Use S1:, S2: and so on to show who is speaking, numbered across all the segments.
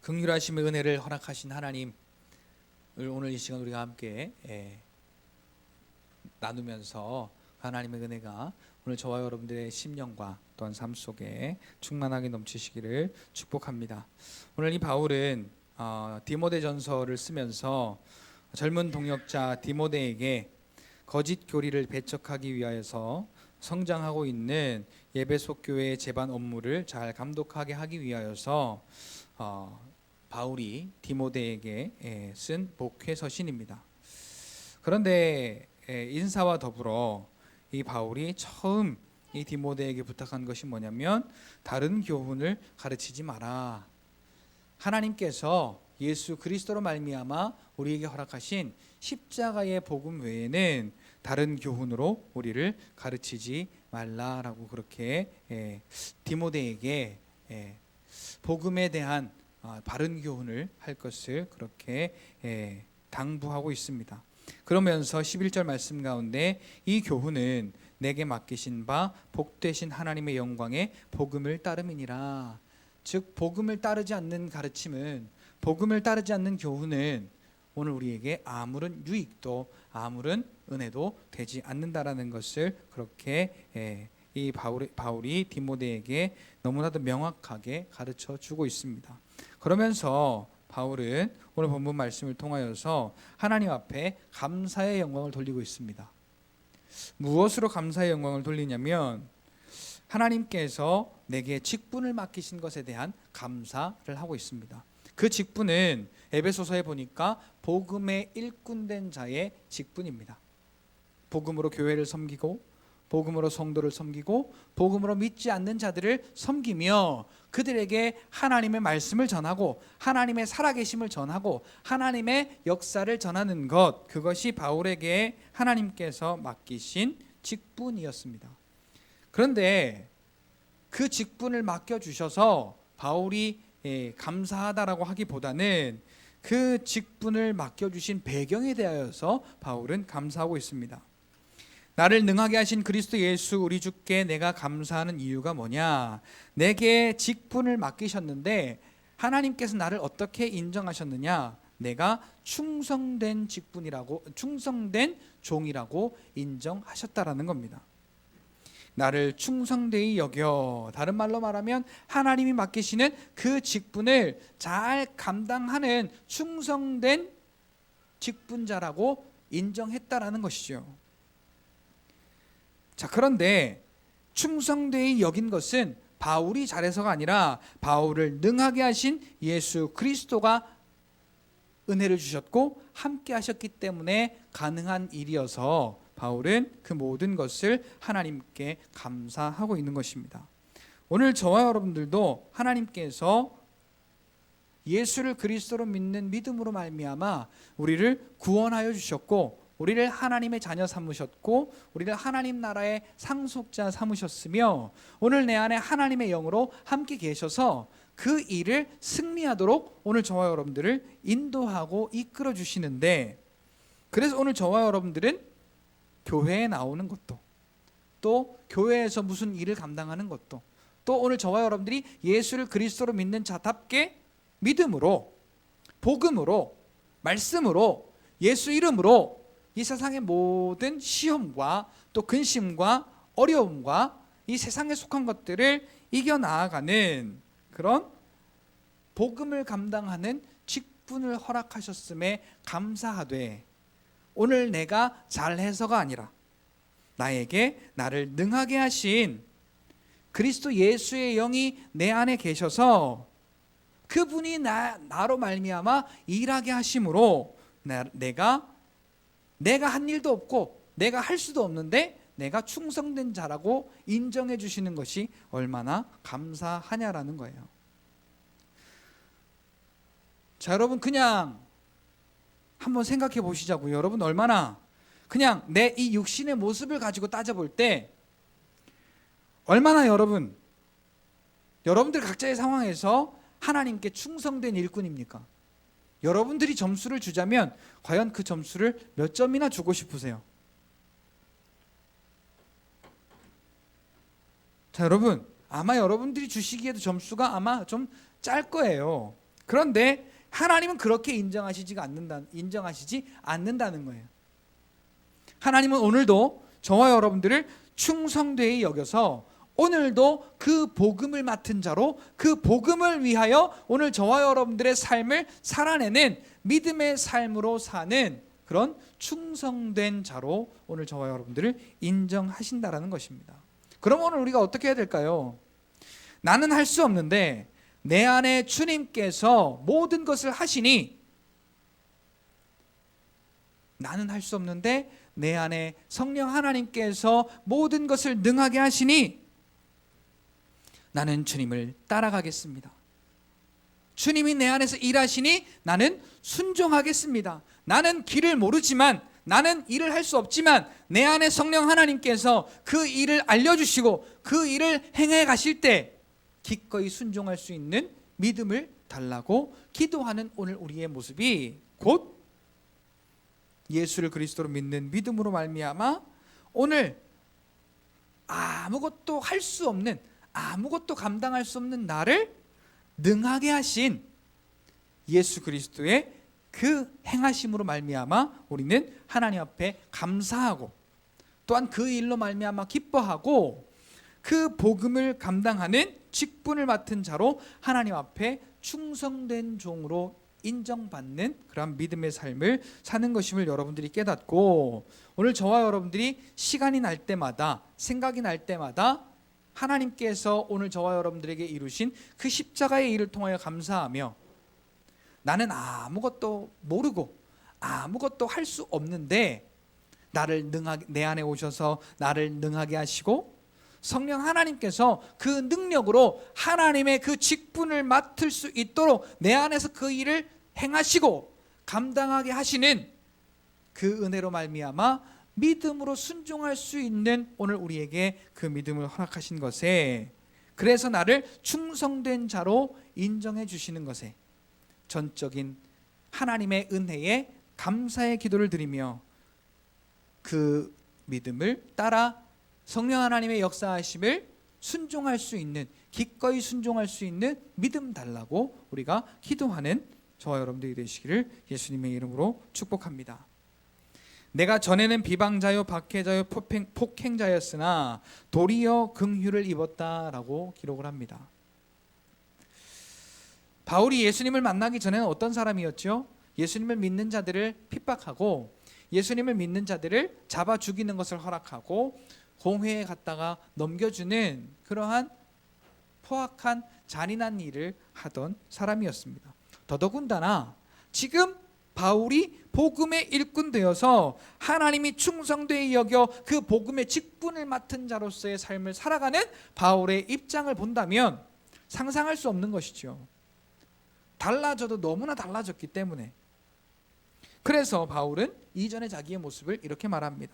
S1: 긍휼하심의 은혜를 허락하신 하나님을 오늘 이 시간 우리가 함께 나누면서 하나님의 은혜가 오늘 저와 여러분들의 심령과 또한 삶 속에 충만하게 넘치시기를 축복합니다. 오늘 이 바울은 디모데전서를 쓰면서 젊은 동역자 디모데에게 거짓 교리를 배척하기 위하여서 성장하고 있는 예배소 교회의 제반 업무를 잘 감독하게 하기 위하여서 바울이 디모데에게 쓴 목회 서신입니다. 그런데 인사와 더불어 이 바울이 처음 이 디모데에게 부탁한 것이 뭐냐면 다른 교훈을 가르치지 마라. 하나님께서 예수 그리스도로 말미암아 우리에게 허락하신 십자가의 복음 외에는 다른 교훈으로 우리를 가르치지 말라라고 그렇게 디모데에게 복음에 대한 바른 교훈을 할 것을 그렇게 당부하고 있습니다. 그러면서 11절 말씀 가운데 이 교훈은 내게 맡기신 바 복되신 하나님의 영광의 복음을 따름이니라. 즉 복음을 따르지 않는 가르침은, 복음을 따르지 않는 교훈은 오늘 우리에게 아무런 유익도 아무런 은혜도 되지 않는다라는 것을 그렇게 이 바울이 디모데에게 너무나도 명확하게 가르쳐 주고 있습니다. 그러면서 바울은 오늘 본문 말씀을 통하여서 하나님 앞에 감사의 영광을 돌리고 있습니다. 무엇으로 감사의 영광을 돌리냐면 하나님께서 내게 직분을 맡기신 것에 대한 감사를 하고 있습니다. 그 직분은 에베소서에 보니까 복음의 일꾼된 자의 직분입니다. 복음으로 교회를 섬기고 복음으로 성도를 섬기고 복음으로 믿지 않는 자들을 섬기며 그들에게 하나님의 말씀을 전하고 하나님의 살아계심을 전하고 하나님의 역사를 전하는 것, 그것이 바울에게 하나님께서 맡기신 직분이었습니다. 그런데 그 직분을 맡겨주셔서 바울이 감사하다라고 하기보다는 그 직분을 맡겨주신 배경에 대하여서 바울은 감사하고 있습니다. 나를 능하게 하신 그리스도 예수 우리 주께 내가 감사하는 이유가 뭐냐? 내게 직분을 맡기셨는데 하나님께서 나를 어떻게 인정하셨느냐? 내가 충성된 직분이라고, 충성된 종이라고 인정하셨다라는 겁니다. 나를 충성되이 여겨, 다른 말로 말하면 하나님이 맡기시는 그 직분을 잘 감당하는 충성된 직분자라고 인정했다라는 것이죠. 자, 그런데 충성되이 여긴 것은 바울이 잘해서가 아니라 바울을 능하게 하신 예수 그리스도가 은혜를 주셨고 함께 하셨기 때문에 가능한 일이어서 바울은 그 모든 것을 하나님께 감사하고 있는 것입니다. 오늘 저와 여러분들도 하나님께서 예수를 그리스도로 믿는 믿음으로 말미암아 우리를 구원하여 주셨고 우리를 하나님의 자녀 삼으셨고 우리를 하나님 나라의 상속자 삼으셨으며 오늘 내 안에 하나님의 영으로 함께 계셔서 그 일을 승리하도록 오늘 저와 여러분들을 인도하고 이끌어 주시는데, 그래서 오늘 저와 여러분들은 교회에 나오는 것도, 또 교회에서 무슨 일을 감당하는 것도, 또 오늘 저와 여러분들이 예수를 그리스도로 믿는 자답게 믿음으로, 복음으로, 말씀으로, 예수 이름으로 이 세상의 모든 시험과 또 근심과 어려움과 이 세상에 속한 것들을 이겨나아가는 그런 복음을 감당하는 직분을 허락하셨음에 감사하되, 오늘 내가 잘해서가 아니라 나에게 나를 능하게 하신 그리스도 예수의 영이 내 안에 계셔서 그분이 나로 말미암아 일하게 하심으로 내가 한 일도 없고 내가 할 수도 없는데 내가 충성된 자라고 인정해 주시는 것이 얼마나 감사하냐라는 거예요. 자, 여러분 그냥 한번 생각해 보시자고요. 여러분 얼마나 그냥 내 이 육신의 모습을 가지고 따져볼 때 얼마나 여러분들 각자의 상황에서 하나님께 충성된 일꾼입니까? 여러분들이 점수를 주자면 과연 그 점수를 몇 점이나 주고 싶으세요? 자, 여러분 아마 여러분들이 주시기에도 점수가 아마 좀 짤 거예요. 그런데 하나님은 그렇게 인정하시지 않는다는 거예요. 하나님은 오늘도 저와 여러분들을 충성되이 여겨서 오늘도 그 복음을 맡은 자로, 그 복음을 위하여 오늘 저와 여러분들의 삶을 살아내는 믿음의 삶으로 사는 그런 충성된 자로 오늘 저와 여러분들을 인정하신다라는 것입니다. 그럼 오늘 우리가 어떻게 해야 될까요? 나는 할 수 없는데 내 안에 주님께서 모든 것을 하시니, 나는 할 수 없는데 내 안에 성령 하나님께서 모든 것을 능하게 하시니 나는 주님을 따라가겠습니다. 주님이 내 안에서 일하시니 나는 순종하겠습니다. 나는 길을 모르지만, 나는 일을 할 수 없지만 내 안에 성령 하나님께서 그 일을 알려주시고 그 일을 행해 가실 때 기꺼이 순종할 수 있는 믿음을 달라고 기도하는 오늘 우리의 모습이 곧 예수를 그리스도로 믿는 믿음으로 말미암아 오늘 아무것도 할 수 없는, 아무것도 감당할 수 없는 나를 능하게 하신 예수 그리스도의 그 행하심으로 말미암아 우리는 하나님 앞에 감사하고, 또한 그 일로 말미암아 기뻐하고, 그 복음을 감당하는 직분을 맡은 자로 하나님 앞에 충성된 종으로 인정받는 그런 믿음의 삶을 사는 것임을 여러분들이 깨닫고, 오늘 저와 여러분들이 시간이 날 때마다, 생각이 날 때마다 하나님께서 오늘 저와 여러분들에게 이루신 그 십자가의 일을 통하여 감사하며, 나는 아무것도 모르고 아무것도 할 수 없는데 나를 능하게, 내 안에 오셔서 나를 능하게 하시고 성령 하나님께서 그 능력으로 하나님의 그 직분을 맡을 수 있도록 내 안에서 그 일을 행하시고 감당하게 하시는 그 은혜로 말미암아 믿음으로 순종할 수 있는 오늘 우리에게 그 믿음을 허락하신 것에, 그래서 나를 충성된 자로 인정해 주시는 것에 전적인 하나님의 은혜에 감사의 기도를 드리며 그 믿음을 따라 성령 하나님의 역사하심을 순종할 수 있는, 기꺼이 순종할 수 있는 믿음 달라고 우리가 기도하는 저와 여러분들이 되시기를 예수님의 이름으로 축복합니다. 내가 전에는 비방자요 박해자요 폭행자였으나 도리어 긍휼을 입었다라고 기록을 합니다. 바울이 예수님을 만나기 전에는 어떤 사람이었죠? 예수님을 믿는 자들을 핍박하고 예수님을 믿는 자들을 잡아 죽이는 것을 허락하고 공회에 갔다가 넘겨주는 그러한 포악한 잔인한 일을 하던 사람이었습니다. 더더군다나 지금 바울이 복음의 일꾼 되어서 하나님이 충성되이 여겨 그 복음의 직분을 맡은 자로서의 삶을 살아가는 바울의 입장을 본다면 상상할 수 없는 것이죠. 달라져도 너무나 달라졌기 때문에. 그래서 바울은 이전의 자기의 모습을 이렇게 말합니다.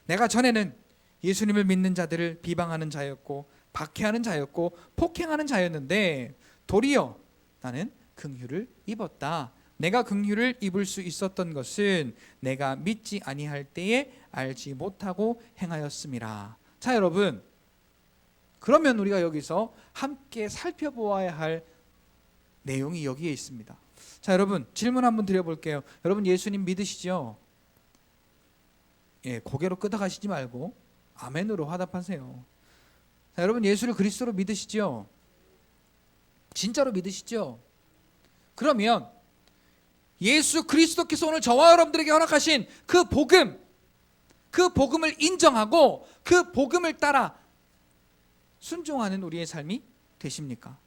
S1: 내가 전에는 예수님을 믿는 자들을 비방하는 자였고 박해하는 자였고 폭행하는 자였는데 도리어 나는 긍휼을 입었다. 내가 긍휼을 입을 수 있었던 것은 내가 믿지 아니할 때에 알지 못하고 행하였음이라. 자, 여러분, 그러면 우리가 여기서 함께 살펴보아야 할 내용이 여기에 있습니다. 자, 여러분, 질문 한번 드려볼게요. 여러분 예수님 믿으시죠? 예, 고개로 끄덕하시지 말고 아멘으로 화답하세요. 자, 여러분 예수를 그리스도로 믿으시죠? 진짜로 믿으시죠? 그러면 예수 그리스도께서 오늘 저와 여러분들에게 허락하신 그 복음, 그 복음을 인정하고 그 복음을 따라 순종하는 우리의 삶이 되십니까?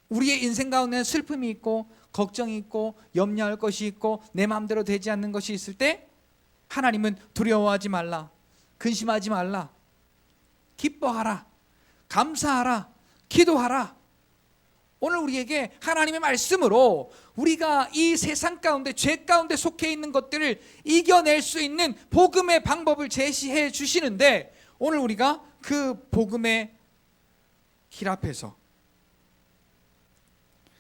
S1: 우리의 인생 가운데 슬픔이 있고 걱정이 있고 염려할 것이 있고 내 마음대로 되지 않는 것이 있을 때 하나님은 두려워하지 말라, 근심하지 말라, 기뻐하라, 감사하라, 기도하라. 오늘 우리에게 하나님의 말씀으로 우리가 이 세상 가운데 죄 가운데 속해 있는 것들을 이겨낼 수 있는 복음의 방법을 제시해 주시는데, 오늘 우리가 그 복음의 길 앞에서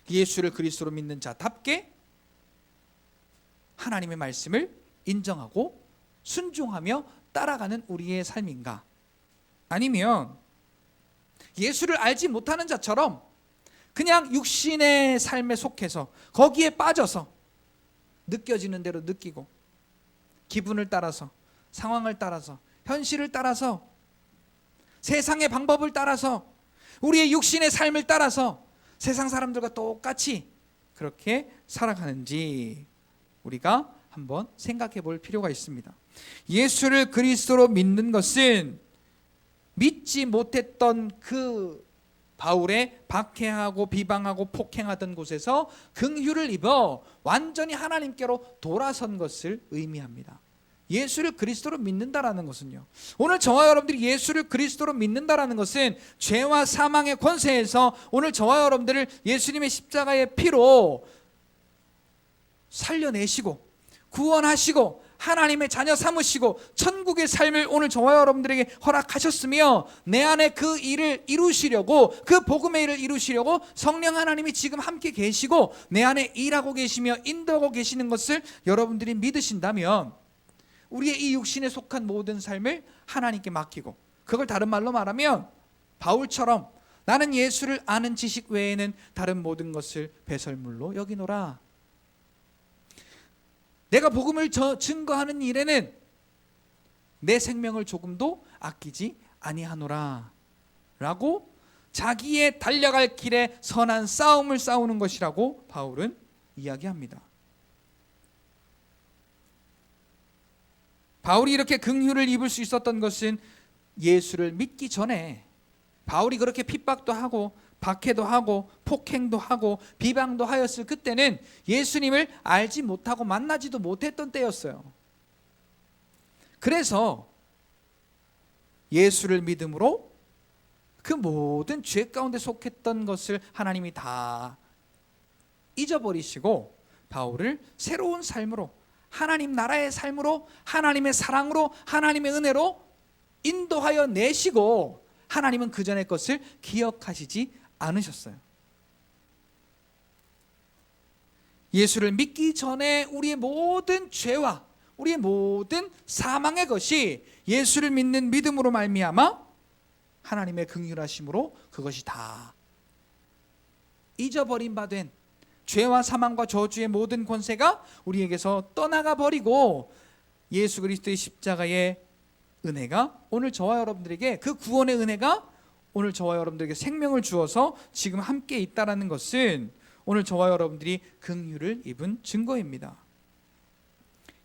S1: 예수를 그리스도로 믿는 자답게 하나님의 말씀을 인정하고 순종하며 따라가는 우리의 삶인가? 아니면 예수를 알지 못하는 자처럼 그냥 육신의 삶에 속해서 거기에 빠져서 느껴지는 대로 느끼고 기분을 따라서 상황을 따라서 현실을 따라서 세상의 방법을 따라서 우리의 육신의 삶을 따라서 세상 사람들과 똑같이 그렇게 살아가는지 우리가 한번 생각해 볼 필요가 있습니다. 예수를 그리스도로 믿는 것은 믿지 못했던 그 바울의 박해하고 비방하고 폭행하던 곳에서 긍휼을 입어 완전히 하나님께로 돌아선 것을 의미합니다. 예수를 그리스도로 믿는다라는 것은요, 오늘 저와 여러분들이 예수를 그리스도로 믿는다라는 것은 죄와 사망의 권세에서 오늘 저와 여러분들을 예수님의 십자가의 피로 살려내시고 구원하시고 하나님의 자녀 삼으시고 천국의 삶을 오늘 저와 여러분들에게 허락하셨으며 내 안에 그 일을 이루시려고, 그 복음의 일을 이루시려고 성령 하나님이 지금 함께 계시고 내 안에 일하고 계시며 인도하고 계시는 것을 여러분들이 믿으신다면 우리의 이 육신에 속한 모든 삶을 하나님께 맡기고, 그걸 다른 말로 말하면 바울처럼 나는 예수를 아는 지식 외에는 다른 모든 것을 배설물로 여기노라. 내가 복음을 증거하는 일에는 내 생명을 조금도 아끼지 아니하노라 라고 자기의 달려갈 길에 선한 싸움을 싸우는 것이라고 바울은 이야기합니다. 바울이 이렇게 긍휼을 입을 수 있었던 것은 예수를 믿기 전에 바울이 그렇게 핍박도 하고 박해도 하고 폭행도 하고 비방도 하였을 그때는 예수님을 알지 못하고 만나지도 못했던 때였어요. 그래서 예수를 믿음으로 그 모든 죄 가운데 속했던 것을 하나님이 다 잊어버리시고 바울을 새로운 삶으로, 하나님 나라의 삶으로, 하나님의 사랑으로, 하나님의 은혜로 인도하여 내시고 하나님은 그 전의 것을 기억하시지 않으셨어요. 예수를 믿기 전에 우리의 모든 죄와 우리의 모든 사망의 것이 예수를 믿는 믿음으로 말미암아 하나님의 긍휼하심으로 그것이 다 잊어버린 바 된 죄와 사망과 저주의 모든 권세가 우리에게서 떠나가 버리고 예수 그리스도의 십자가의 은혜가 오늘 저와 여러분들에게, 그 구원의 은혜가 오늘 저와 여러분들에게 생명을 주어서 지금 함께 있다라는 것은 오늘 저와 여러분들이 긍휼을 입은 증거입니다.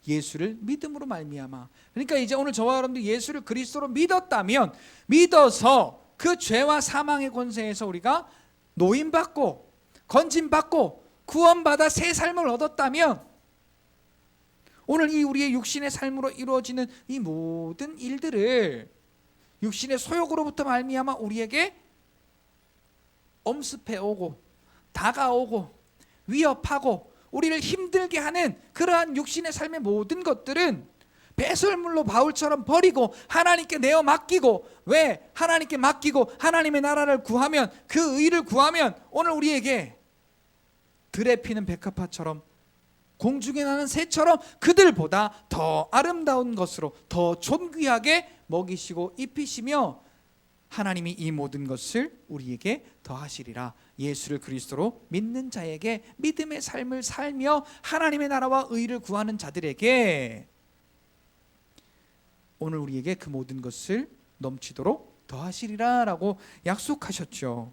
S1: 예수를 믿음으로 말미암아. 그러니까 이제 오늘 저와 여러분들이 예수를 그리스도로 믿었다면, 믿어서 그 죄와 사망의 권세에서 우리가 노임받고 건짐받고 구원받아 새 삶을 얻었다면 오늘 이 우리의 육신의 삶으로 이루어지는 이 모든 일들을 육신의 소욕으로부터 말미암아 우리에게 엄습해 오고 다가오고 위협하고 우리를 힘들게 하는 그러한 육신의 삶의 모든 것들은 배설물로 바울처럼 버리고 하나님께 내어 맡기고, 왜 하나님께 맡기고 하나님의 나라를 구하면, 그 의를 구하면 오늘 우리에게 들에 피는 백합화처럼 공중에 나는 새처럼 그들보다 더 아름다운 것으로 더 존귀하게 먹이시고 입히시며 하나님이 이 모든 것을 우리에게 더하시리라. 예수를 그리스도로 믿는 자에게, 믿음의 삶을 살며 하나님의 나라와 의를 구하는 자들에게 오늘 우리에게 그 모든 것을 넘치도록 더하시리라 라고 약속하셨죠.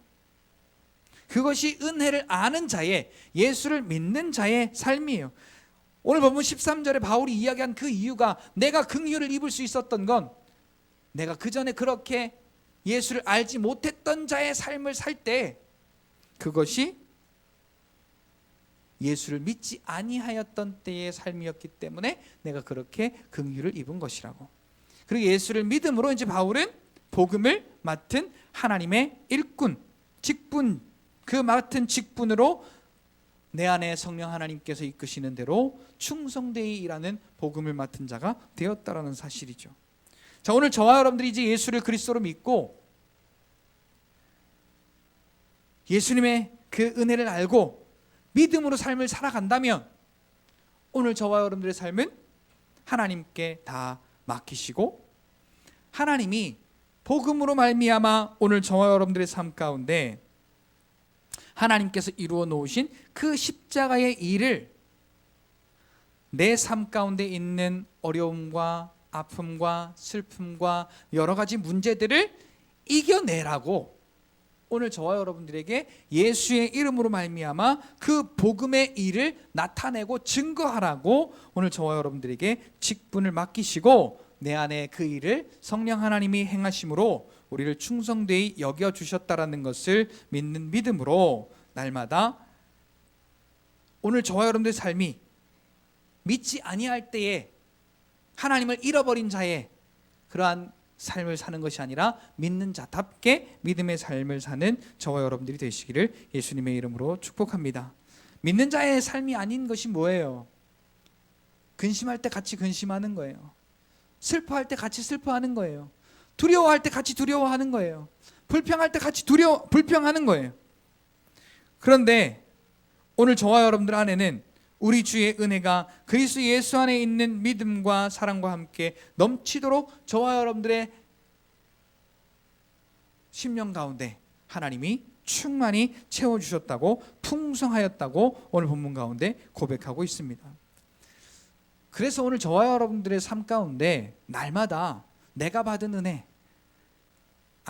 S1: 그것이 은혜를 아는 자의, 예수를 믿는 자의 삶이에요. 오늘 본문 13절에 바울이 이야기한 그 이유가, 내가 긍휼을 입을 수 있었던 건 내가 그 전에 그렇게 예수를 알지 못했던 자의 삶을 살 때 그것이 예수를 믿지 아니하였던 때의 삶이었기 때문에 내가 그렇게 긍휼을 입은 것이라고. 그리고 예수를 믿음으로 이제 바울은 복음을 맡은 하나님의 일꾼, 직분, 그 맡은 직분으로 내 안에 성령 하나님께서 이끄시는 대로 충성되이 일하는 복음을 맡은 자가 되었다라는 사실이죠. 자, 오늘 저와 여러분들이 이제 예수를 그리스도로 믿고 예수님의 그 은혜를 알고 믿음으로 삶을 살아간다면 오늘 저와 여러분들의 삶은 하나님께 다 맡기시고 하나님이 복음으로 말미암아 오늘 저와 여러분들의 삶 가운데 하나님께서 이루어 놓으신 그 십자가의 일을 내 삶 가운데 있는 어려움과 아픔과 슬픔과 여러 가지 문제들을 이겨내라고 오늘 저와 여러분들에게 예수의 이름으로 말미암아 그 복음의 일을 나타내고 증거하라고 오늘 저와 여러분들에게 직분을 맡기시고 내 안에 그 일을 성령 하나님이 행하심으로 우리를 충성되이 여겨주셨다라는 것을 믿는 믿음으로 날마다 오늘 저와 여러분들의 삶이 믿지 아니할 때에 하나님을 잃어버린 자의 그러한 삶을 사는 것이 아니라 믿는 자답게 믿음의 삶을 사는 저와 여러분들이 되시기를 예수님의 이름으로 축복합니다. 믿는 자의 삶이 아닌 것이 뭐예요? 근심할 때 같이 근심하는 거예요. 슬퍼할 때 같이 슬퍼하는 거예요. 두려워할 때 같이 두려워하는 거예요. 불평할 때 같이 불평하는 거예요. 그런데 오늘 저와 여러분들 안에는 우리 주의 은혜가 그리스도 예수 안에 있는 믿음과 사랑과 함께 넘치도록 저와 여러분들의 심령 가운데 하나님이 충만히 채워주셨다고 풍성하였다고 오늘 본문 가운데 고백하고 있습니다. 그래서 오늘 저와 여러분들의 삶 가운데 날마다 내가 받은 은혜,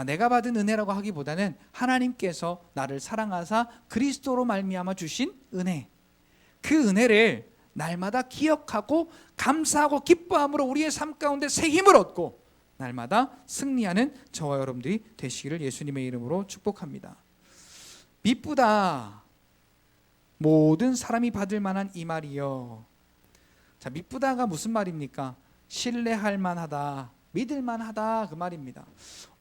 S1: 내가 받은 은혜라고 하기보다는 하나님께서 나를 사랑하사 그리스도로 말미암아 주신 은혜, 그 은혜를 날마다 기억하고 감사하고 기뻐함으로 우리의 삶 가운데 새 힘을 얻고 날마다 승리하는 저와 여러분들이 되시기를 예수님의 이름으로 축복합니다. 미쁘다 모든 사람이 받을 만한 이 말이요. 자, 미쁘다가 무슨 말입니까? 신뢰할 만하다, 믿을 만하다, 그 말입니다.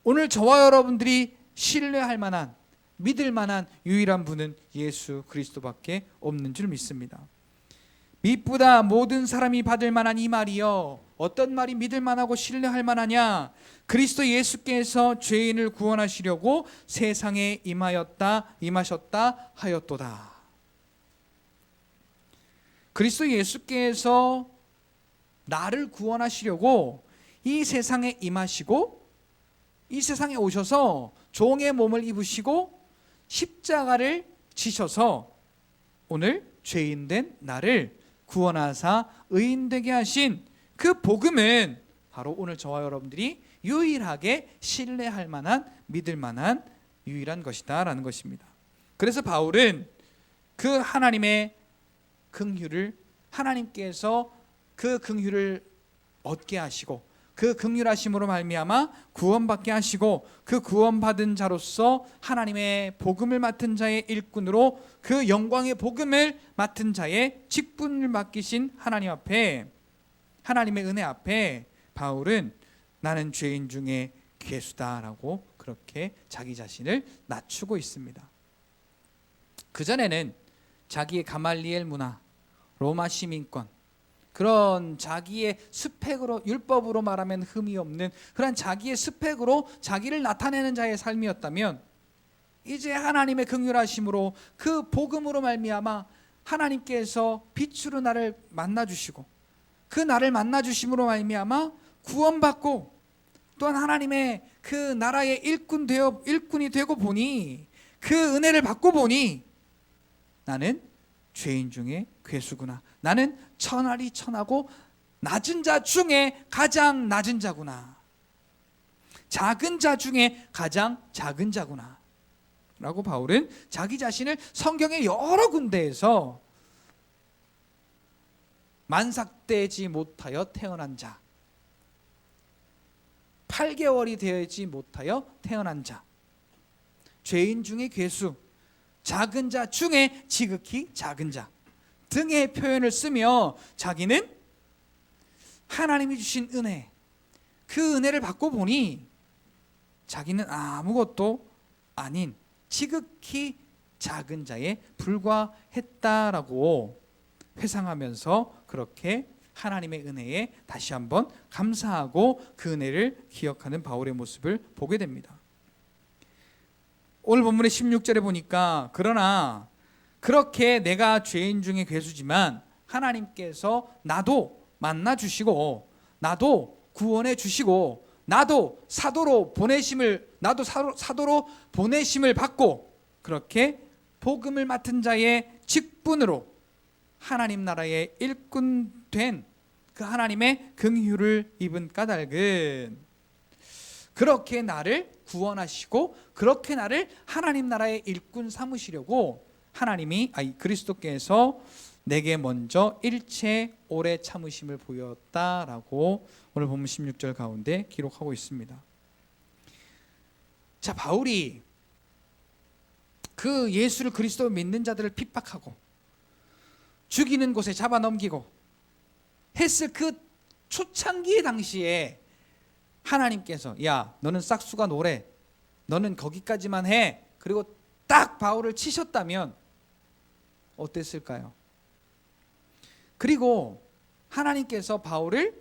S1: 오늘 저와 여러분들이 신뢰할 만한, 믿을 만한 유일한 분은 예수 그리스도밖에 없는 줄 믿습니다. 미쁘다 모든 사람이 받을 만한 이 말이요. 어떤 말이 믿을 만하고 신뢰할 만하냐? 그리스도 예수께서 죄인을 구원하시려고 세상에 임하셨다 하였도다. 그리스도 예수께서 나를 구원하시려고 이 세상에 임하시고 이 세상에 오셔서 종의 몸을 입으시고 십자가를 지셔서 오늘 죄인된 나를 구원하사 의인되게 하신 그 복음은 바로 오늘 저와 여러분들이 유일하게 신뢰할 만한, 믿을 만한 유일한 것이다 라는 것입니다. 그래서 바울은 그 하나님의 긍휼을, 하나님께서 그 긍휼을 얻게 하시고 그 긍휼하심으로 말미암아 구원받게 하시고 그 구원받은 자로서 하나님의 복음을 맡은 자의 일꾼으로 그 영광의 복음을 맡은 자의 직분을 맡기신 하나님 앞에, 하나님의 은혜 앞에 바울은 나는 죄인 중에 괴수다라고 그렇게 자기 자신을 낮추고 있습니다. 그전에는 자기의 가말리엘 문화, 로마 시민권, 그런 자기의 스펙으로, 율법으로 말하면 흠이 없는 그런 자기의 스펙으로 자기를 나타내는 자의 삶이었다면 이제 하나님의 긍휼하심으로 그 복음으로 말미암아 하나님께서 빛으로 나를 만나주시고 그 나를 만나주심으로 말미암아 구원받고 또한 하나님의 그 나라의 일꾼이 되고 보니 그 은혜를 받고 보니 나는 죄인 중에 괴수구나. 나는 천하리 천하고 낮은 자 중에 가장 낮은 자구나. 작은 자 중에 가장 작은 자구나 라고 바울은 자기 자신을 성경의 여러 군데에서 만삭되지 못하여 태어난 자, 8개월이 되지 못하여 태어난 자, 죄인 중에 괴수, 작은 자 중에 지극히 작은 자 등의 표현을 쓰며 자기는 하나님이 주신 은혜, 그 은혜를 받고 보니 자기는 아무것도 아닌 지극히 작은 자에 불과했다라고 회상하면서 그렇게 하나님의 은혜에 다시 한번 감사하고 그 은혜를 기억하는 바울의 모습을 보게 됩니다. 오늘 본문의 16절에 보니까 그러나 그렇게 내가 죄인 중에 괴수지만 하나님께서 나도 만나주시고 나도 구원해 주시고 나도 사도로 보내심을 받고 그렇게 복음을 맡은 자의 직분으로 하나님 나라의 일꾼 된 그 하나님의 긍휼을 입은 까닭은 그렇게 나를 구원하시고 그렇게 나를 하나님 나라의 일꾼 삼으시려고 그리스도께서 내게 먼저 일체 오래 참으심을 보였다라고 오늘 본문 16절 가운데 기록하고 있습니다. 자, 바울이 그 예수를 그리스도를 믿는 자들을 핍박하고 죽이는 곳에 잡아넘기고 했을 그 초창기의 당시에 하나님께서 야, 너는 싹수가 노래, 너는 거기까지만 해, 그리고 딱 바울을 치셨다면 어땠을까요? 그리고 하나님께서 바울을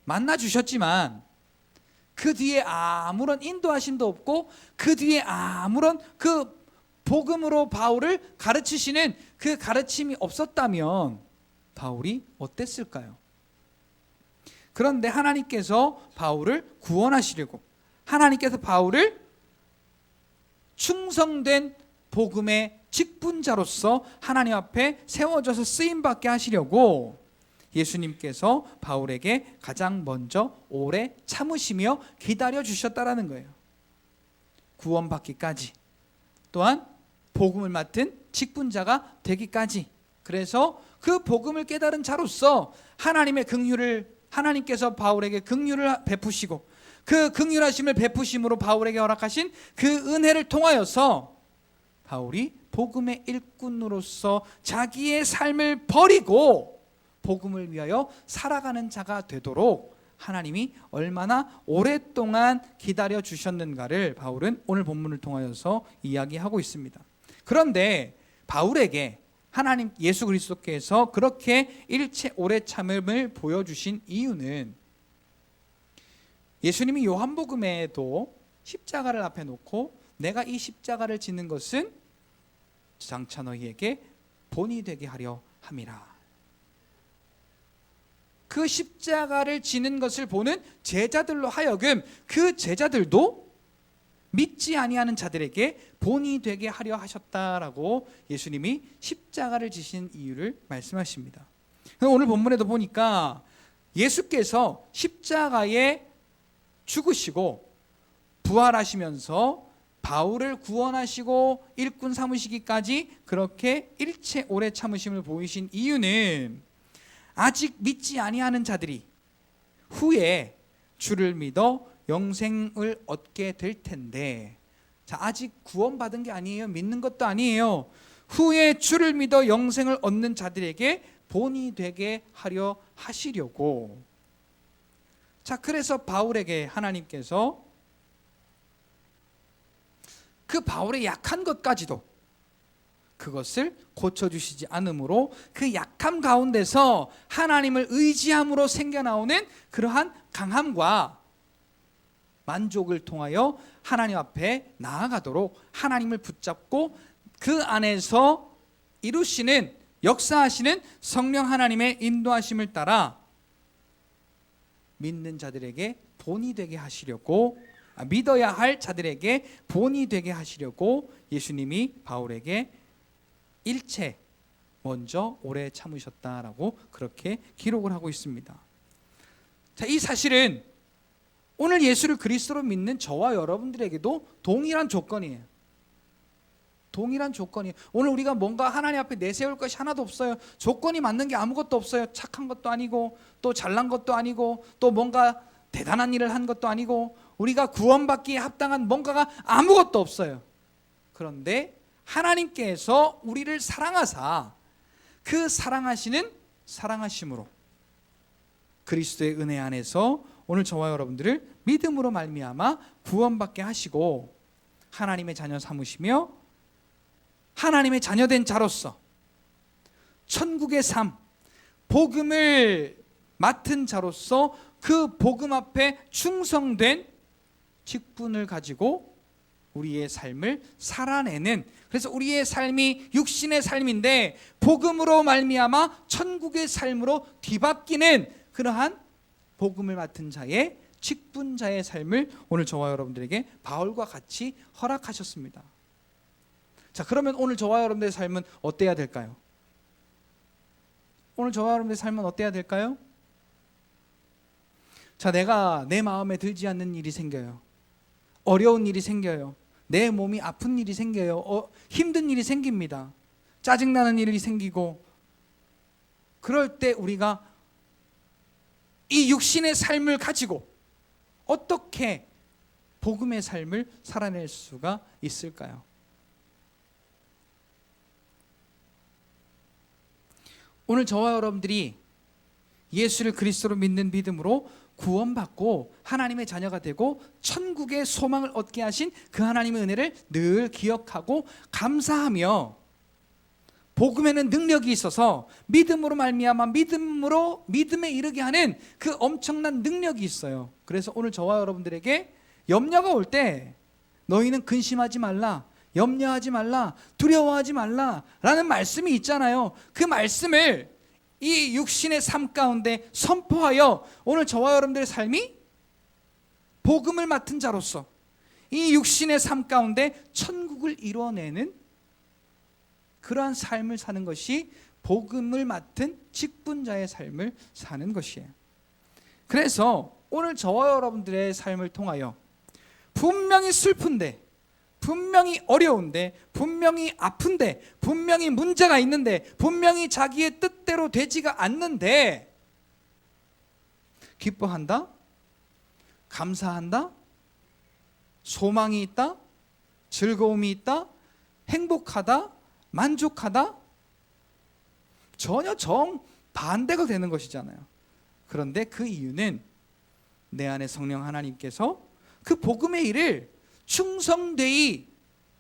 S1: 만나 주셨지만 그 뒤에 아무런 인도하심도 없고 그 뒤에 아무런 그 복음으로 바울을 가르치시는 그 가르침이 없었다면 바울이 어땠을까요? 그런데 하나님께서 바울을 구원하시려고, 하나님께서 바울을 충성된 복음의 직분자로서 하나님 앞에 세워져서 쓰임받게 하시려고 예수님께서 바울에게 가장 먼저 오래 참으시며 기다려 주셨다라는 거예요. 구원받기까지, 또한 복음을 맡은 직분자가 되기까지. 그래서 그 복음을 깨달은 자로서 하나님의 긍휼을, 하나님께서 바울에게 긍휼을 베푸시고 그 긍휼하심을 베푸심으로 바울에게 허락하신 그 은혜를 통하여서 바울이 복음의 일꾼으로서 자기의 삶을 버리고 복음을 위하여 살아가는 자가 되도록 하나님이 얼마나 오랫동안 기다려 주셨는가를 바울은 오늘 본문을 통하여서 이야기하고 있습니다. 그런데 바울에게 하나님 예수 그리스도께서 그렇게 일체 오래 참음을 보여주신 이유는 예수님이 요한복음에도 십자가를 앞에 놓고 내가 이 십자가를 지는 것은 장차 너희에게 본이 되게 하려 함이라. 그 십자가를 지는 것을 보는 제자들로 하여금 그 제자들도 믿지 아니하는 자들에게 본이 되게 하려 하셨다라고 예수님이 십자가를 지신 이유를 말씀하십니다. 오늘 본문에도 보니까 예수께서 십자가에 죽으시고 부활하시면서 바울을 구원하시고 일꾼 삼으시기까지 그렇게 일체 오래 참으심을 보이신 이유는 아직 믿지 아니하는 자들이 후에 주를 믿어 영생을 얻게 될 텐데, 자, 아직 구원받은 게 아니에요. 믿는 것도 아니에요. 후에 주를 믿어 영생을 얻는 자들에게 본이 되게 하려 하시려고. 자, 그래서 바울에게 하나님께서 그 바울의 약한 것까지도 그것을 고쳐주시지 않으므로 그 약함 가운데서 하나님을 의지함으로 생겨나오는 그러한 강함과 만족을 통하여 하나님 앞에 나아가도록 하나님을 붙잡고 그 안에서 이루시는, 역사하시는 성령 하나님의 인도하심을 따라 믿는 자들에게 본이 되게 하시려고, 믿어야 할 자들에게 본이 되게 하시려고 예수님이 바울에게 일체 먼저 오래 참으셨다라고 그렇게 기록을 하고 있습니다. 자, 이 사실은 오늘 예수를 그리스도로 믿는 저와 여러분들에게도 동일한 조건이에요. 동일한 조건이에요. 오늘 우리가 뭔가 하나님 앞에 내세울 것이 하나도 없어요. 조건이 맞는 게 아무것도 없어요. 착한 것도 아니고 또 잘난 것도 아니고 또 뭔가 대단한 일을 한 것도 아니고 우리가 구원받기에 합당한 뭔가가 아무것도 없어요. 그런데 하나님께서 우리를 사랑하사 그 사랑하시는 사랑하심으로 그리스도의 은혜 안에서 오늘 저와 여러분들을 믿음으로 말미암아 구원받게 하시고 하나님의 자녀 삼으시며 하나님의 자녀된 자로서 천국의 삶, 복음을 맡은 자로서 그 복음 앞에 충성된 직분을 가지고 우리의 삶을 살아내는, 그래서 우리의 삶이 육신의 삶인데 복음으로 말미암아 천국의 삶으로 뒤바뀌는 그러한 복음을 맡은 자의 직분자의 삶을 오늘 저와 여러분들에게 바울과 같이 허락하셨습니다. 자, 그러면 오늘 저와 여러분들의 삶은 어때야 될까요? 오늘 저와 여러분들의 삶은 어때야 될까요? 자, 내가 내 마음에 들지 않는 일이 생겨요. 어려운 일이 생겨요. 내 몸이 아픈 일이 생겨요. 힘든 일이 생깁니다. 짜증나는 일이 생기고, 그럴 때 우리가 이 육신의 삶을 가지고 어떻게 복음의 삶을 살아낼 수가 있을까요? 오늘 저와 여러분들이 예수를 그리스도로 믿는 믿음으로 구원받고 하나님의 자녀가 되고 천국의 소망을 얻게 하신 그 하나님의 은혜를 늘 기억하고 감사하며, 복음에는 능력이 있어서 믿음으로 말미암아 믿음에 이르게 하는 그 엄청난 능력이 있어요. 그래서 오늘 저와 여러분들에게 염려가 올 때 너희는 근심하지 말라, 염려하지 말라, 두려워하지 말라 라는 말씀이 있잖아요. 그 말씀을 이 육신의 삶 가운데 선포하여 오늘 저와 여러분들의 삶이 복음을 맡은 자로서 이 육신의 삶 가운데 천국을 이뤄내는 그러한 삶을 사는 것이 복음을 맡은 직분자의 삶을 사는 것이에요. 그래서 오늘 저와 여러분들의 삶을 통하여 분명히 슬픈데, 분명히 어려운데, 분명히 아픈데, 분명히 문제가 있는데, 분명히 자기의 뜻대로 되지가 않는데 기뻐한다? 감사한다? 소망이 있다? 즐거움이 있다? 행복하다? 만족하다? 전혀 정반대가 되는 것이잖아요. 그런데 그 이유는 내 안에 성령 하나님께서 그 복음의 일을 충성되이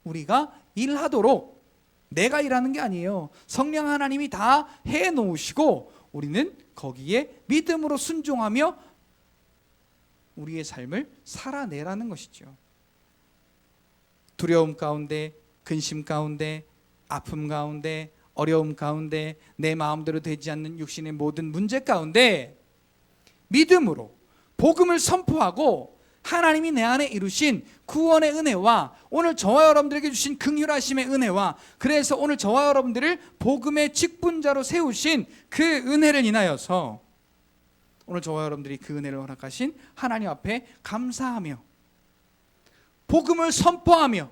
S1: 우리가 일하도록, 내가 일하는 게 아니에요. 성령 하나님이 다 해놓으시고 우리는 거기에 믿음으로 순종하며 우리의 삶을 살아내라는 것이죠. 두려움 가운데, 근심 가운데, 아픔 가운데, 어려움 가운데, 내 마음대로 되지 않는 육신의 모든 문제 가운데 믿음으로 복음을 선포하고 하나님이 내 안에 이루신 구원의 은혜와 오늘 저와 여러분들에게 주신 긍휼하심의 은혜와, 그래서 오늘 저와 여러분들을 복음의 직분자로 세우신 그 은혜를 인하여서 오늘 저와 여러분들이 그 은혜를 허락하신 하나님 앞에 감사하며 복음을 선포하며,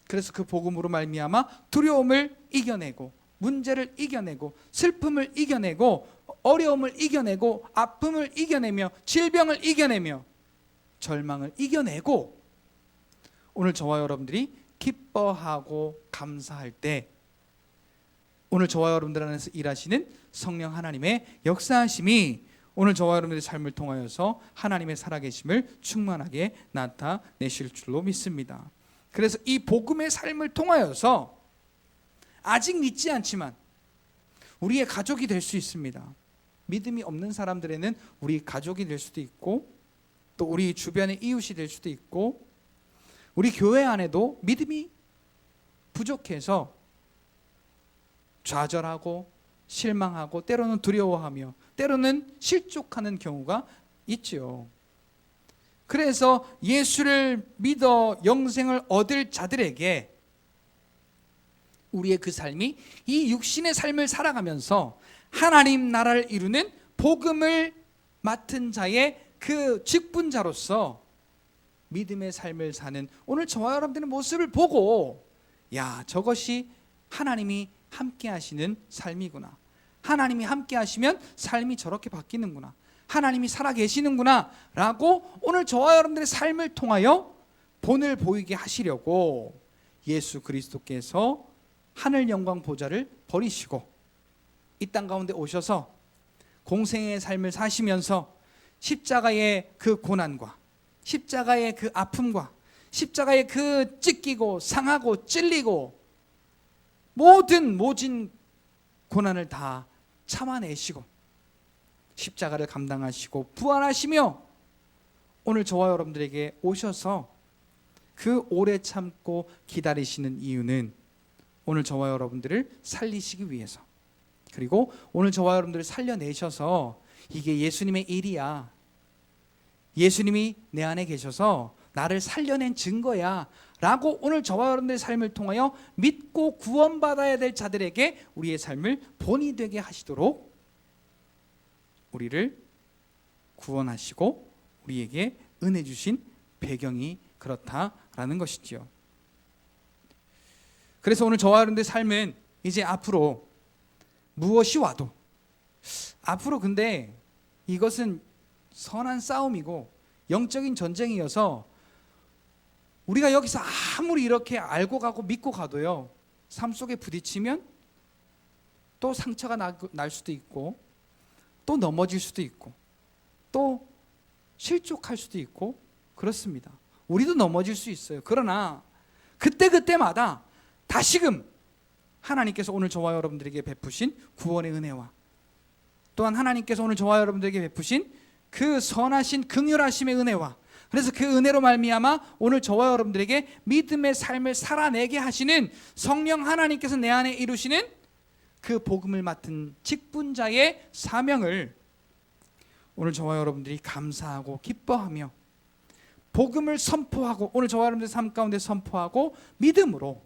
S1: 그래서 그 복음으로 말미암아 두려움을 이겨내고, 문제를 이겨내고, 슬픔을 이겨내고, 어려움을 이겨내고, 아픔을 이겨내며, 질병을 이겨내며, 절망을 이겨내고, 오늘 저와 여러분들이 기뻐하고 감사할 때 오늘 저와 여러분들 안에서 일하시는 성령 하나님의 역사하심이 오늘 저와 여러분들의 삶을 통하여서 하나님의 살아계심을 충만하게 나타내실 줄로 믿습니다. 그래서 이 복음의 삶을 통하여서 아직 믿지 않지만 우리의 가족이 될 수 있습니다. 믿음이 없는 사람들에는 우리 가족이 될 수도 있고, 또 우리 주변의 이웃이 될 수도 있고, 우리 교회 안에도 믿음이 부족해서 좌절하고 실망하고 때로는 두려워하며 때로는 실족하는 경우가 있지요. 그래서 예수를 믿어 영생을 얻을 자들에게 우리의 그 삶이 이 육신의 삶을 살아가면서 하나님 나라를 이루는 복음을 맡은 자의 그 직분자로서 믿음의 삶을 사는 오늘 저와 여러분들의 모습을 보고, 야, 저것이 하나님이 함께 하시는 삶이구나, 하나님이 함께 하시면 삶이 저렇게 바뀌는구나, 하나님이 살아계시는구나 라고 오늘 저와 여러분들의 삶을 통하여 본을 보이게 하시려고 예수 그리스도께서 하늘 영광 보좌를 버리시고 이 땅 가운데 오셔서 공생의 삶을 사시면서 십자가의 그 고난과 십자가의 그 아픔과 십자가의 그 찢기고 상하고 찔리고 모진 고난을 다 참아내시고 십자가를 감당하시고 부활하시며 오늘 저와 여러분들에게 오셔서 그 오래 참고 기다리시는 이유는 오늘 저와 여러분들을 살리시기 위해서, 그리고 오늘 저와 여러분들을 살려내셔서 이게 예수님의 일이야, 예수님이 내 안에 계셔서 나를 살려낸 증거야 라고 오늘 저와 여러분들의 삶을 통하여 믿고 구원받아야 될 자들에게 우리의 삶을 본이 되게 하시도록 우리를 구원하시고 우리에게 은혜 주신 배경이 그렇다라는 것이지요. 그래서 오늘 저와 여러분들의 삶은 이제 앞으로 무엇이 와도, 앞으로 근데 이것은 선한 싸움이고 영적인 전쟁이어서 우리가 여기서 아무리 이렇게 알고 가고 믿고 가도요, 삶 속에 부딪히면 또 상처가 날 수도 있고 또 넘어질 수도 있고 또 실족할 수도 있고 그렇습니다. 우리도 넘어질 수 있어요. 그러나 그때마다 다시금 하나님께서 오늘 저와 여러분들에게 베푸신 구원의 은혜와 또한 하나님께서 오늘 저와 여러분들에게 베푸신 그 선하신 긍휼하심의 은혜와, 그래서 그 은혜로 말미암아 오늘 저와 여러분들에게 믿음의 삶을 살아내게 하시는 성령 하나님께서 내 안에 이루시는 그 복음을 맡은 직분자의 사명을 오늘 저와 여러분들이 감사하고 기뻐하며 복음을 선포하고, 오늘 저와 여러분들의 삶 가운데 선포하고 믿음으로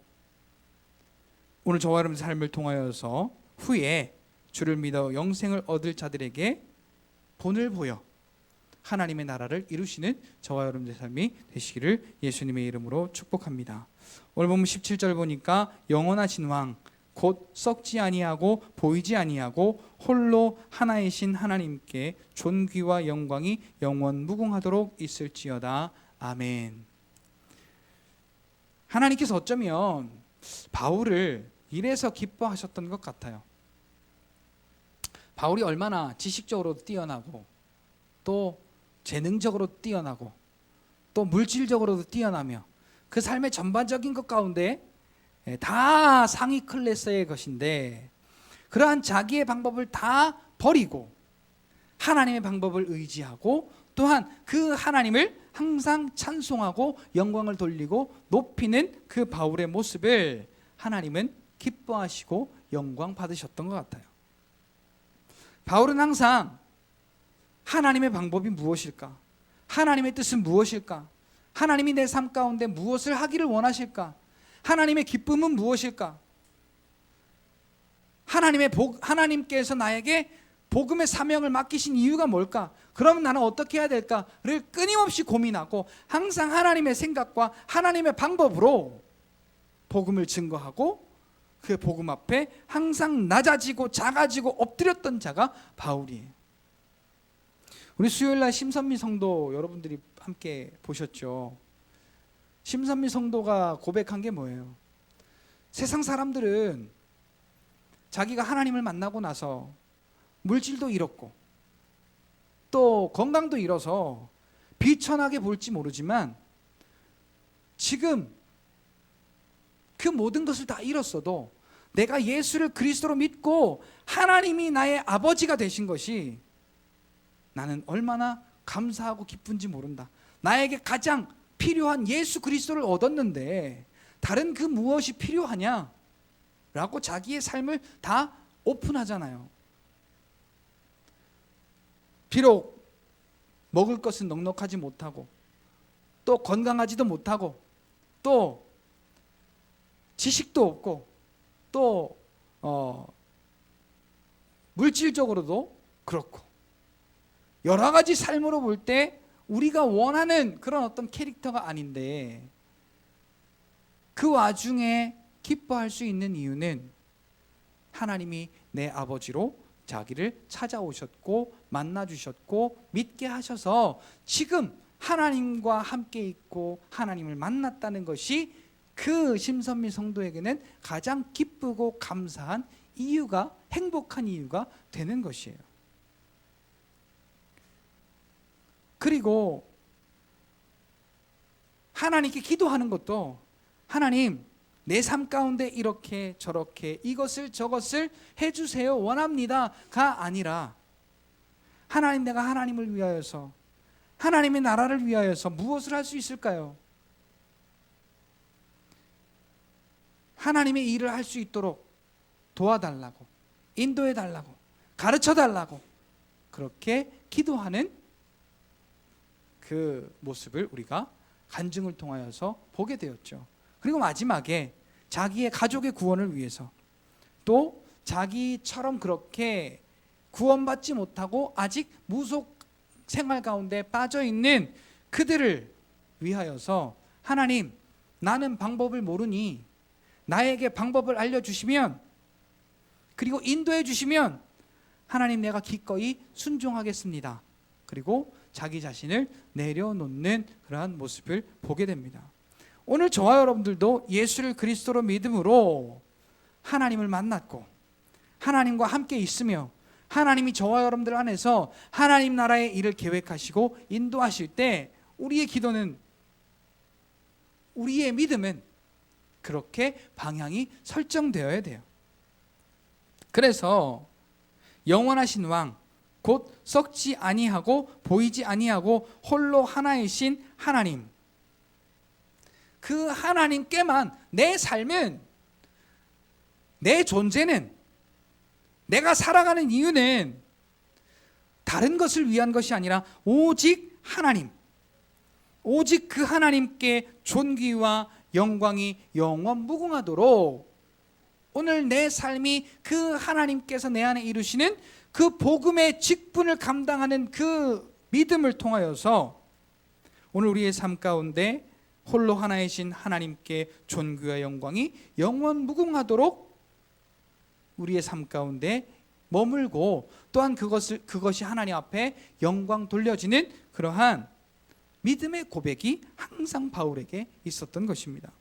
S1: 오늘 저와 여러분의 삶을 통하여서 후에 주를 믿어 영생을 얻을 자들에게 본을 보여 하나님의 나라를 이루시는 저와 여러분의 삶이 되시기를 예수님의 이름으로 축복합니다. 오늘 보면 17절 보니까 영원하신 왕 곧 썩지 아니하고 보이지 아니하고 홀로 하나이신 하나님께 존귀와 영광이 영원 무궁하도록 있을지어다. 아멘. 하나님께서 어쩌면 바울을 이래서 기뻐하셨던 것 같아요. 바울이 얼마나 지식적으로 뛰어나고 또 재능적으로 뛰어나고 또 물질적으로도 뛰어나며 그 삶의 전반적인 것 가운데 다 상위 클래스의 것인데, 그러한 자기의 방법을 다 버리고 하나님의 방법을 의지하고 또한 그 하나님을 항상 찬송하고 영광을 돌리고 높이는 그 바울의 모습을 하나님은 기뻐하시고 영광 받으셨던 것 같아요. 바울은 항상 하나님의 방법이 무엇일까? 하나님의 뜻은 무엇일까? 하나님이 내 삶 가운데 무엇을 하기를 원하실까? 하나님의 기쁨은 무엇일까? 하나님께서 나에게 복음의 사명을 맡기신 이유가 뭘까? 그러면 나는 어떻게 해야 될까를 끊임없이 고민하고 항상 하나님의 생각과 하나님의 방법으로 복음을 증거하고 그 복음 앞에 항상 낮아지고 작아지고 엎드렸던 자가 바울이에요. 우리 수요일날 심선미 성도 여러분들이 함께 보셨죠? 심선미 성도가 고백한 게 뭐예요? 세상 사람들은 자기가 하나님을 만나고 나서 물질도 잃었고 또 건강도 잃어서 비천하게 볼지 모르지만 지금 그 모든 것을 다 잃었어도 내가 예수를 그리스도로 믿고 하나님이 나의 아버지가 되신 것이 나는 얼마나 감사하고 기쁜지 모른다. 나에게 가장 필요한 예수 그리스도를 얻었는데 다른 그 무엇이 필요하냐? 라고 자기의 삶을 다 오픈하잖아요. 비록 먹을 것은 넉넉하지 못하고 또 건강하지도 못하고 또 지식도 없고 또 물질적으로도 그렇고 여러 가지 삶으로 볼 때 우리가 원하는 그런 어떤 캐릭터가 아닌데 그 와중에 기뻐할 수 있는 이유는 하나님이 내 아버지로 자기를 찾아오셨고 만나주셨고 믿게 하셔서 지금 하나님과 함께 있고 하나님을 만났다는 것이 그 심선미 성도에게는 가장 기쁘고 감사한 이유가, 행복한 이유가 되는 것이에요. 그리고 하나님께 기도하는 것도 하나님 내 삶 가운데 이렇게 저렇게 이것을 저것을 해주세요 원합니다가 아니라 하나님 내가 하나님을 위하여서 하나님의 나라를 위하여서 무엇을 할 수 있을까요? 하나님의 일을 할 수 있도록 도와달라고 인도해달라고 가르쳐달라고 그렇게 기도하는 그 모습을 우리가 간증을 통하여서 보게 되었죠. 그리고 마지막에 자기의 가족의 구원을 위해서, 또 자기처럼 그렇게 구원받지 못하고 아직 무속 생활 가운데 빠져 있는 그들을 위하여서, 하나님, 나는 방법을 모르니 나에게 방법을 알려주시면, 그리고 인도해 주시면 하나님, 내가 기꺼이 순종하겠습니다. 그리고 자기 자신을 내려놓는 그러한 모습을 보게 됩니다. 오늘 저와 여러분들도 예수를 그리스도로 믿음으로 하나님을 만났고 하나님과 함께 있으며, 하나님이 저와 여러분들 안에서 하나님 나라의 일을 계획하시고 인도하실 때, 우리의 기도는, 우리의 믿음은 그렇게 방향이 설정되어야 돼요. 그래서 영원하신 왕, 곧 썩지 아니하고 보이지 아니하고 홀로 하나이신 하나님, 그 하나님께만 내 삶은, 내 존재는, 내가 살아가는 이유는 다른 것을 위한 것이 아니라 오직 하나님, 오직 그 하나님께 존귀와 영광이 영원 무궁하도록, 오늘 내 삶이 그 하나님께서 내 안에 이루시는 그 복음의 직분을 감당하는 그 믿음을 통하여서 오늘 우리의 삶 가운데 홀로 하나이신 하나님께 존귀와 영광이 영원 무궁하도록 우리의 삶 가운데 머물고, 또한 그것이 하나님 앞에 영광 돌려지는 그러한 믿음의 고백이 항상 바울에게 있었던 것입니다.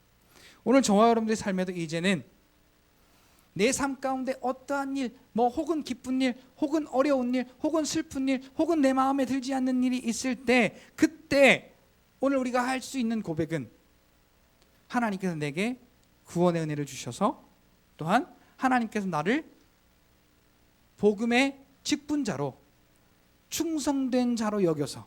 S1: 오늘 저와 여러분들의 삶에도 이제는 내 삶 가운데 어떠한 일, 혹은 기쁜 일, 혹은 어려운 일, 혹은 슬픈 일, 혹은 내 마음에 들지 않는 일이 있을 때, 그때 오늘 우리가 할 수 있는 고백은, 하나님께서 내게 구원의 은혜를 주셔서, 또한 하나님께서 나를 복음의 직분자로, 충성된 자로 여겨서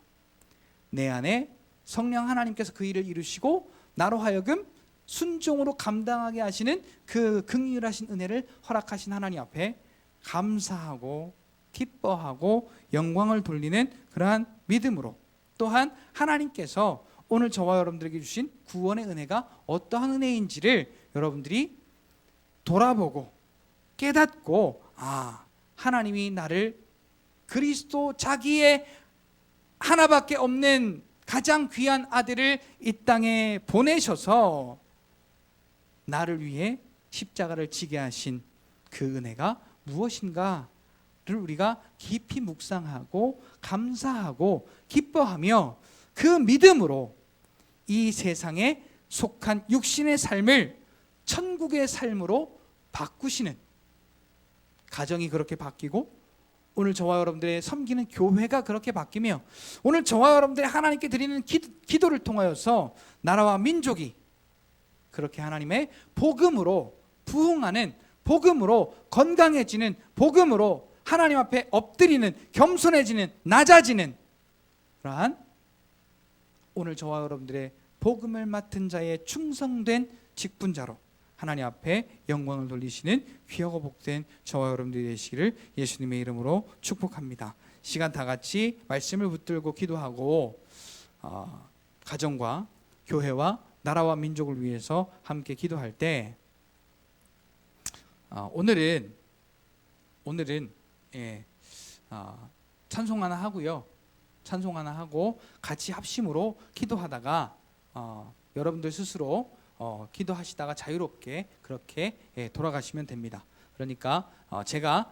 S1: 내 안에 성령 하나님께서 그 일을 이루시고 나로 하여금 순종으로 감당하게 하시는 그 긍휼하신 은혜를 허락하신 하나님 앞에 감사하고 기뻐하고 영광을 돌리는 그러한 믿음으로, 또한 하나님께서 오늘 저와 여러분들에게 주신 구원의 은혜가 어떠한 은혜인지를 여러분들이 돌아보고 깨닫고, 하나님이 나를 그리스도 자기의 하나밖에 없는 가장 귀한 아들을 이 땅에 보내셔서 나를 위해 십자가를 지게 하신 그 은혜가 무엇인가를 우리가 깊이 묵상하고 감사하고 기뻐하며, 그 믿음으로 이 세상에 속한 육신의 삶을 천국의 삶으로 바꾸시는, 가정이 그렇게 바뀌고, 오늘 저와 여러분들의 섬기는 교회가 그렇게 바뀌며, 오늘 저와 여러분들이 하나님께 드리는 기도를 통하여서 나라와 민족이 그렇게 하나님의 복음으로 부흥하는, 복음으로 건강해지는, 복음으로 하나님 앞에 엎드리는, 겸손해지는, 낮아지는 그러한, 오늘 저와 여러분들의 복음을 맡은 자의 충성된 직분자로 하나님 앞에 영광을 돌리시는 귀하고 복된 저와 여러분들이 되시기를 예수님의 이름으로 축복합니다. 시간 다 같이 말씀을 붙들고 기도하고, 가정과 교회와 나라와 민족을 위해서 함께 기도할 때, 오늘은 찬송 하나 하고요. 찬송 하나 하고 같이 합심으로 기도하다가 여러분들 스스로 기도하시다가 자유롭게 그렇게 돌아가시면 됩니다. 그러니까 제가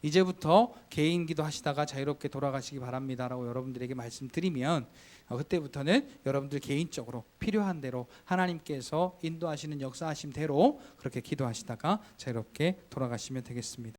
S1: 이제부터 개인 기도하시다가 자유롭게 돌아가시기 바랍니다라고 여러분들에게 말씀드리면, 그때부터는 여러분들 개인적으로 필요한 대로 하나님께서 인도하시는 역사하심 대로 그렇게 기도하시다가 자유롭게 돌아가시면 되겠습니다.